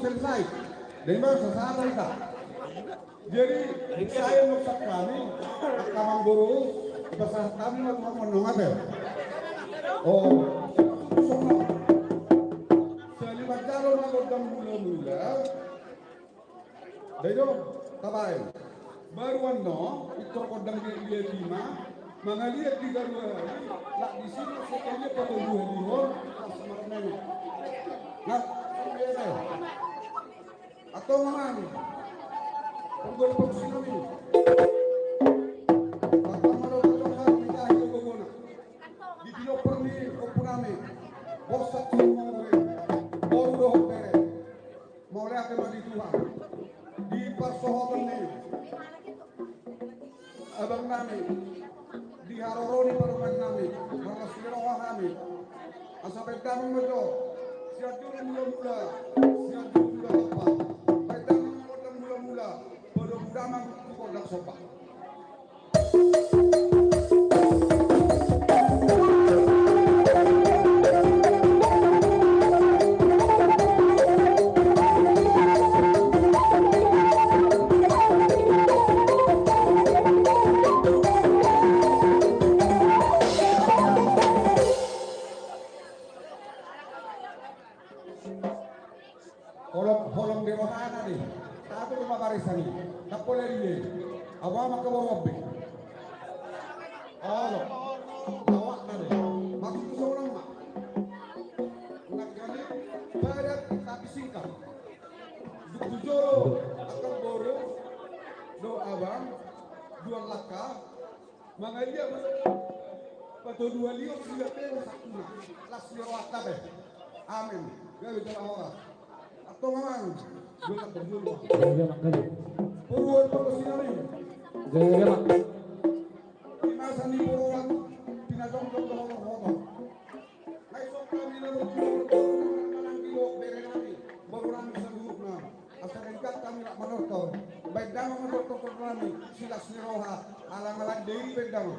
selesai. Dengan sesaat kita. Jadi saya maksud kami akan guru besar kami ngomong apa? Oh, semua. Selibat jalo magodam mula-mula. Dayo, tabay. Baruan no, itu kodam dia lima. Mangaliat di Garua, lah di sini setelahnya pada 2 lihor, semarang. Nah, atau mana? Penggal pengsin kami. Apa mana orang kita hidup bagaimana? Di Pilopper ni, opunami, bosak semua orang, baru dah bere, mau lihat kembali Tuhan. Di persoalan ni, abang nami. Di Haroroni parukan kami, malas kirawa kami. Asal kami mojo, siap dulu mula-mula, siap dulu mula apa? Kita mula-mula, belum damang kodam sopa. Holong di rohana nih, satu lima barisan ini, tak boleh ini, awam ke bawah be. Awak nade, maksud seorang mak, nak kali barat tapi singkat. Jujur akan boru, do abang, 2 laka, mengalia betul 2 liur sudah penuh satu nak, las lewat tabe, amin, gak bisa awak. Atau memang belum terjulu. Purwan pengosinan ini. Jaya mak. Di masa ni purwan pinajong-jong ke hotor-hotor. Hai sok kami na berkurang kilo bere kami. Baru kami seluruh na. Asal engkat kami nak menortor. Baik damang menortor kami silas niroha alang-alang dewi bedang.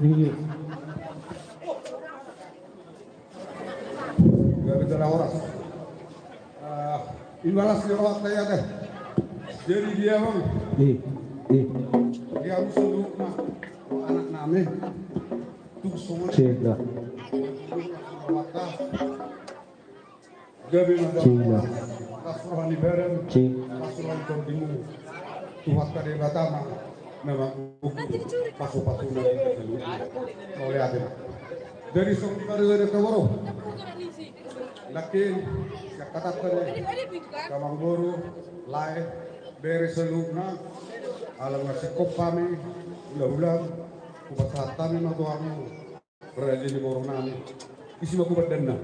Iya. Gak bicara horas. Imbalas di rawat saya deh. Jadi dia bang, dia harus duduk mah anak name tuh semua Cila. rawatnya. Gabi Cila. nada kasuhan di bareng, kasuhan kontinu. Tuhan kade batama memang pasu-pasu oleh adem. Dari sore dari kawaro. Lakin katakan kamang guru live beres selugna alam ngasih kopami ulang-ulang kubasatan na to ang ready ni borong nami isi ba kubadan na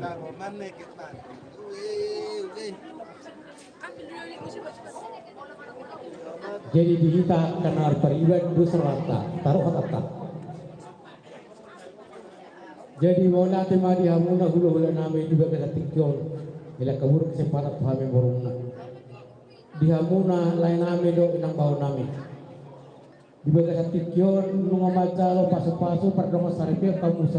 Jadi dihita karena periwet Dusrata taruh kata. Jadi mau nanti madi hamuna hulu nami juga kita tikyon bila kabur kesempatan kami borongna. Di hamuna lain nami do inang bau nami. Di bagian tikyon mga maca lo pasu-pasu pardongo saripir kamu